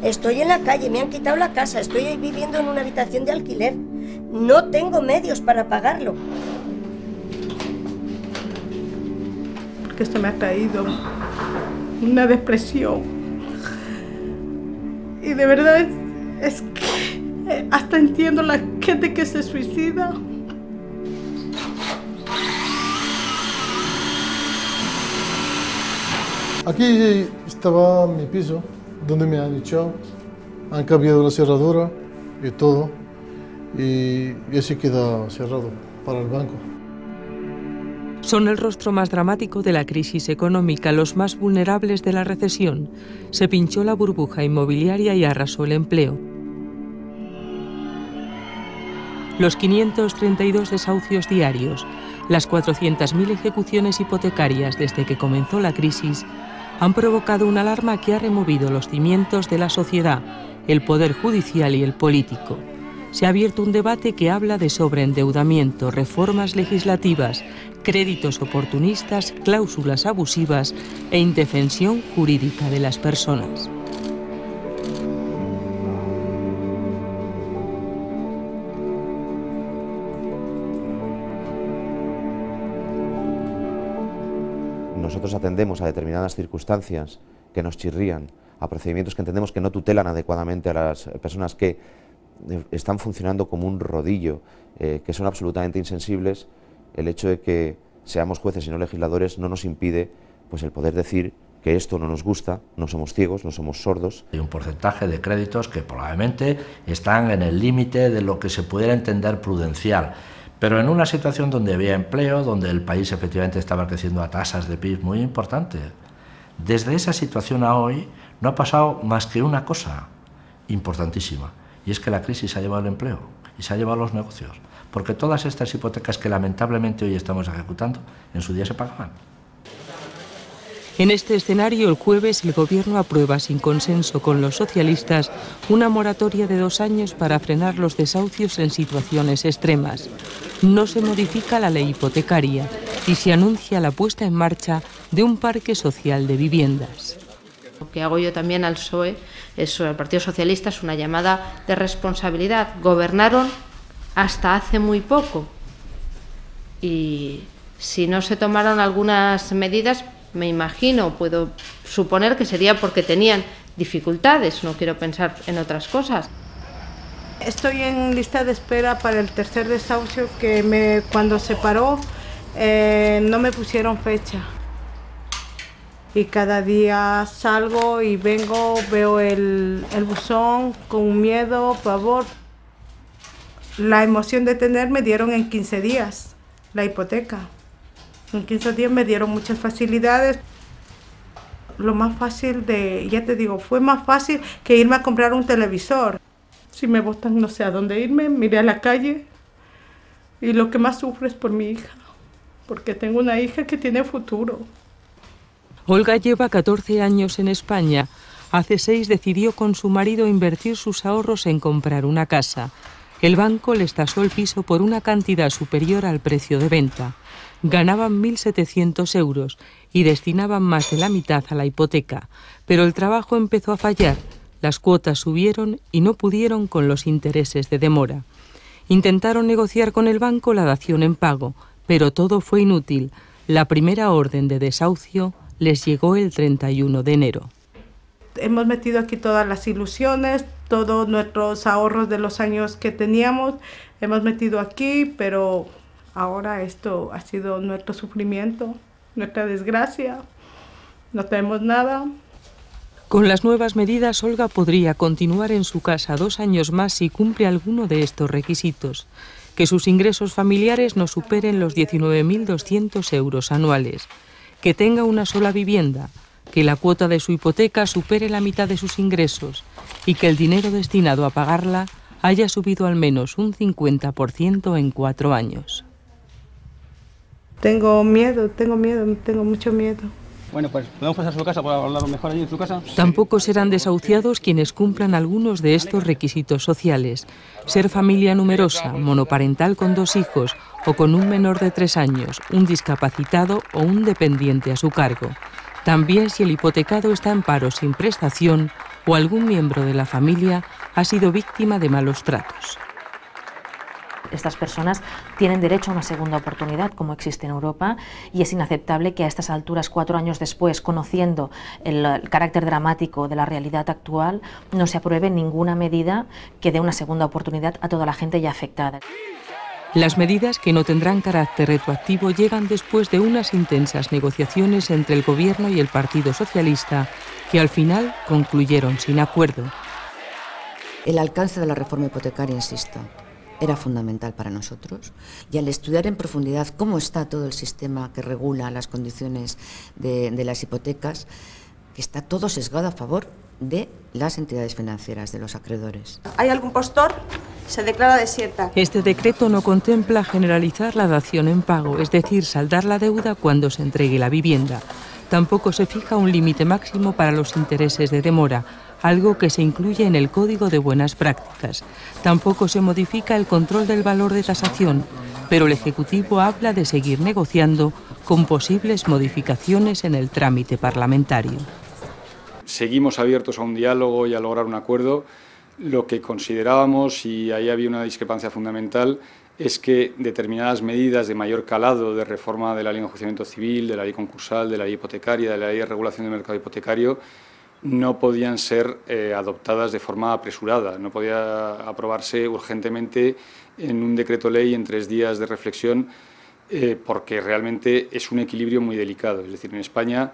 Estoy en la calle, me han quitado la casa, estoy viviendo en una habitación de alquiler. No tengo medios para pagarlo. Porque se me ha caído una depresión. Y de verdad es que hasta entiendo la gente que se suicida. Aquí estaba mi piso, donde me han echado, han cambiado la cerradura y todo, y se queda cerrado para el banco. Son el rostro más dramático de la crisis económica, los más vulnerables de la recesión. Se pinchó la burbuja inmobiliaria y arrasó el empleo. Los 532 desahucios diarios, las 400.000 ejecuciones hipotecarias desde que comenzó la crisis, han provocado una alarma que ha removido los cimientos de la sociedad, el poder judicial y el político. Se ha abierto un debate que habla de sobreendeudamiento, reformas legislativas, créditos oportunistas, cláusulas abusivas e indefensión jurídica de las personas. Nosotros atendemos a determinadas circunstancias que nos chirrían, a procedimientos que entendemos que no tutelan adecuadamente a las personas que están funcionando como un rodillo, que son absolutamente insensibles. El hecho de que seamos jueces y no legisladores no nos impide pues, el poder decir que esto no nos gusta, no somos ciegos, no somos sordos. Hay un porcentaje de créditos que probablemente están en el límite de lo que se pudiera entender prudencial. Pero en una situación donde había empleo, donde el país efectivamente estaba creciendo a tasas de PIB muy importantes. Desde esa situación a hoy no ha pasado más que una cosa importantísima, y es que la crisis ha llevado el empleo y se ha llevado los negocios, porque todas estas hipotecas que lamentablemente hoy estamos ejecutando, en su día se pagaban. En este escenario, el jueves, el Gobierno aprueba, sin consenso con los socialistas, una moratoria de 2 años para frenar los desahucios en situaciones extremas. No se modifica la ley hipotecaria y se anuncia la puesta en marcha de un parque social de viviendas. Lo que hago yo también al PSOE, al Partido Socialista, es una llamada de responsabilidad. Gobernaron hasta hace muy poco y si no se tomaron algunas medidas, me imagino, puedo suponer que sería porque tenían dificultades, no quiero pensar en otras cosas. Estoy en lista de espera para el tercer desahucio que cuando se paró no me pusieron fecha. Y cada día salgo y vengo, veo el buzón con miedo, pavor. La emoción de tener me dieron en 15 días la hipoteca. En 15 días me dieron muchas facilidades. Lo más fácil ya te digo, fue más fácil que irme a comprar un televisor. Si me botan no sé a dónde irme, miré a la calle y lo que más sufro es por mi hija, porque tengo una hija que tiene futuro. Olga lleva 14 años en España. Hace 6 decidió con su marido invertir sus ahorros en comprar una casa. El banco les tasó el piso por una cantidad superior al precio de venta. Ganaban 1.700 euros y destinaban más de la mitad a la hipoteca, pero el trabajo empezó a fallar, las cuotas subieron y no pudieron con los intereses de demora. Intentaron negociar con el banco la dación en pago, pero todo fue inútil. La primera orden de desahucio les llegó el 31 de enero. Hemos metido aquí todas las ilusiones, todos nuestros ahorros de los años que teníamos, hemos metido aquí, pero ahora esto ha sido nuestro sufrimiento, nuestra desgracia, no tenemos nada. Con las nuevas medidas, Olga podría continuar en su casa 2 años más si cumple alguno de estos requisitos. Que sus ingresos familiares no superen los 19.200 euros anuales. Que tenga una sola vivienda. Que la cuota de su hipoteca supere la mitad de sus ingresos. Y que el dinero destinado a pagarla haya subido al menos un 50% en 4 años. Tengo mucho miedo. Bueno, pues podemos pasar a su casa para hablar mejor allí en su casa. Tampoco serán desahuciados quienes cumplan algunos de estos requisitos sociales. Ser familia numerosa, monoparental con 2 hijos o con un menor de 3 años, un discapacitado o un dependiente a su cargo. También si el hipotecado está en paro sin prestación o algún miembro de la familia ha sido víctima de malos tratos. Estas personas tienen derecho a una segunda oportunidad, como existe en Europa, y es inaceptable que a estas alturas, 4 años después, conociendo el carácter dramático de la realidad actual, no se apruebe ninguna medida que dé una segunda oportunidad a toda la gente ya afectada. Las medidas, que no tendrán carácter retroactivo, llegan después de unas intensas negociaciones entre el Gobierno y el Partido Socialista, que al final concluyeron sin acuerdo. El alcance de la reforma hipotecaria, insisto, era fundamental para nosotros, y al estudiar en profundidad cómo está todo el sistema que regula las condiciones de las hipotecas, que está todo sesgado a favor de las entidades financieras, de los acreedores. ¿Hay algún postor? Se declara desierta. Este decreto no contempla generalizar la dación en pago, es decir, saldar la deuda cuando se entregue la vivienda. Tampoco se fija un límite máximo para los intereses de demora, algo que se incluye en el Código de Buenas Prácticas. Tampoco se modifica el control del valor de tasación, pero el Ejecutivo habla de seguir negociando con posibles modificaciones en el trámite parlamentario. Seguimos abiertos a un diálogo y a lograr un acuerdo. Lo que considerábamos, y ahí había una discrepancia fundamental, es que determinadas medidas de mayor calado de reforma de la ley de enjuiciamiento civil, de la ley concursal, de la ley hipotecaria, de la ley de regulación del mercado hipotecario, no podían ser adoptadas de forma apresurada, no podía aprobarse urgentemente en un decreto ley en 3 días de reflexión, porque realmente es un equilibrio muy delicado. Es decir, en España,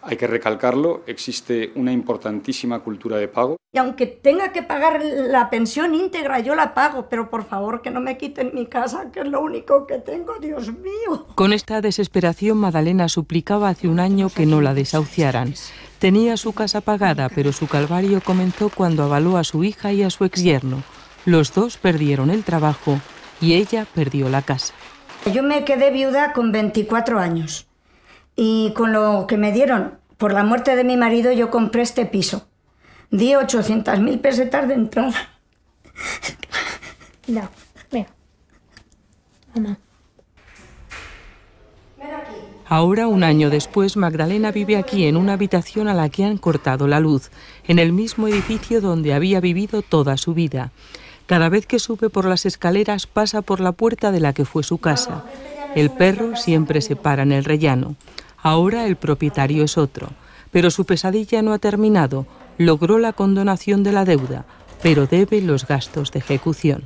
hay que recalcarlo, existe una importantísima cultura de pago. Y aunque tenga que pagar la pensión íntegra, yo la pago, pero por favor que no me quiten mi casa, que es lo único que tengo, Dios mío. Con esta desesperación, Magdalena suplicaba hace un año que no la desahuciaran. Tenía su casa pagada, pero su calvario comenzó cuando avaló a su hija y a su exyerno. Los dos perdieron el trabajo y ella perdió la casa. Yo me quedé viuda con 24 años y con lo que me dieron por la muerte de mi marido yo compré este piso. Di 800.000 pesetas de entrada. No, mira. Mamá. Ahora, un año después, Magdalena vive aquí en una habitación a la que han cortado la luz, en el mismo edificio donde había vivido toda su vida. Cada vez que sube por las escaleras pasa por la puerta de la que fue su casa. El perro siempre se para en el rellano. Ahora el propietario es otro, pero su pesadilla no ha terminado. Logró la condonación de la deuda, pero debe los gastos de ejecución.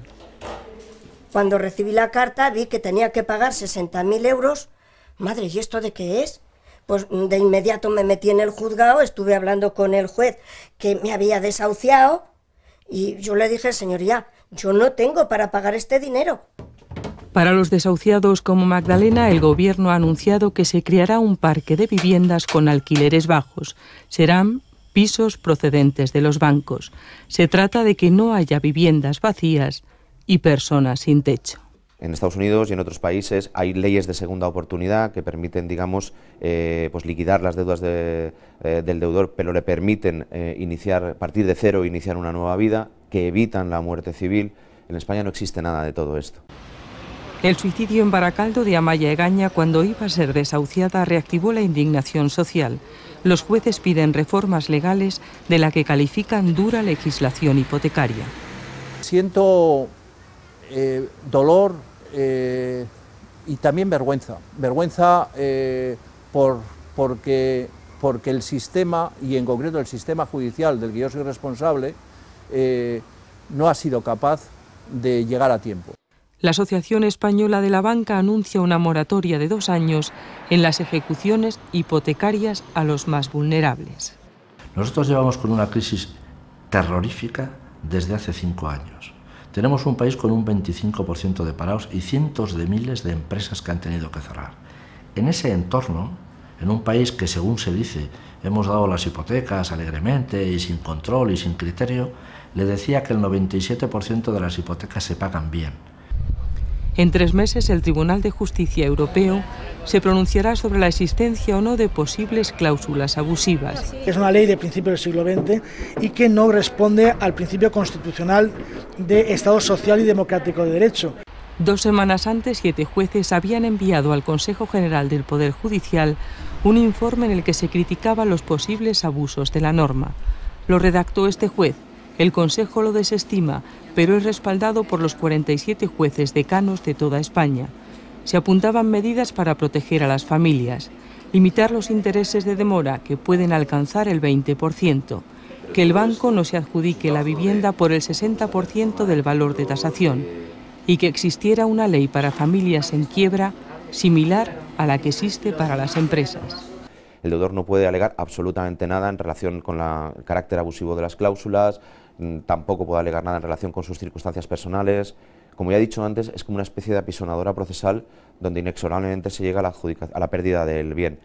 Cuando recibí la carta vi que tenía que pagar 60.000 euros. Madre, ¿y esto de qué es? Pues de inmediato me metí en el juzgado, estuve hablando con el juez que me había desahuciado y yo le dije, señoría, yo no tengo para pagar este dinero. Para los desahuciados como Magdalena, el Gobierno ha anunciado que se creará un parque de viviendas con alquileres bajos. Serán pisos procedentes de los bancos. Se trata de que no haya viviendas vacías y personas sin techo. En Estados Unidos y en otros países hay leyes de segunda oportunidad que permiten, digamos, pues liquidar las deudas del deudor, pero le permiten partir de cero e iniciar una nueva vida, que evitan la muerte civil. En España no existe nada de todo esto. El suicidio en Baracaldo de Amaya Egaña, cuando iba a ser desahuciada, reactivó la indignación social. Los jueces piden reformas legales de la que califican dura legislación hipotecaria. Siento dolor y también vergüenza. Vergüenza porque el sistema, y en concreto el sistema judicial del que yo soy responsable, no ha sido capaz de llegar a tiempo. La Asociación Española de la Banca anuncia una moratoria de 2 años en las ejecuciones hipotecarias a los más vulnerables. Nosotros llevamos con una crisis terrorífica desde hace 5 años. Tenemos un país con un 25% de parados y cientos de miles de empresas que han tenido que cerrar. En ese entorno, en un país que, según se dice, hemos dado las hipotecas alegremente y sin control y sin criterio, le decía que el 97% de las hipotecas se pagan bien. En 3 meses, el Tribunal de Justicia Europeo se pronunciará sobre la existencia o no de posibles cláusulas abusivas. Es una ley de principios del siglo XX y que no responde al principio constitucional de Estado social y democrático de derecho. 2 semanas antes, 7 jueces habían enviado al Consejo General del Poder Judicial un informe en el que se criticaban los posibles abusos de la norma. Lo redactó este juez. El Consejo lo desestima, pero es respaldado por los 47 jueces decanos de toda España. Se apuntaban medidas para proteger a las familias, limitar los intereses de demora, que pueden alcanzar el 20%, que el banco no se adjudique la vivienda por el 60% del valor de tasación y que existiera una ley para familias en quiebra similar a la que existe para las empresas. El deudor no puede alegar absolutamente nada en relación con el carácter abusivo de las cláusulas, tampoco puede alegar nada en relación con sus circunstancias personales. Como ya he dicho antes, es como una especie de apisonadora procesal donde inexorablemente se llega a la pérdida del bien.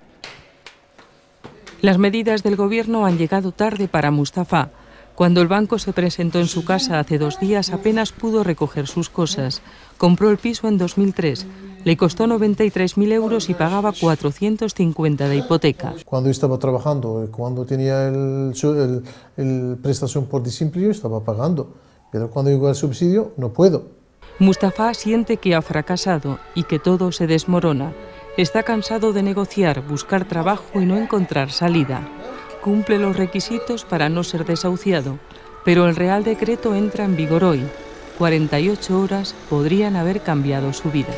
Las medidas del gobierno han llegado tarde para Mustafa. Cuando el banco se presentó en su casa hace 2 días apenas pudo recoger sus cosas. Compró el piso en 2003. Le costó 93.000 euros y pagaba 450 de hipoteca. Cuando estaba trabajando, cuando tenía el prestación por desempleo, estaba pagando. Pero cuando llegó el subsidio, no puedo. Mustafa siente que ha fracasado y que todo se desmorona. Está cansado de negociar, buscar trabajo y no encontrar salida. Cumple los requisitos para no ser desahuciado, pero el Real Decreto entra en vigor hoy. 48 horas podrían haber cambiado su vida.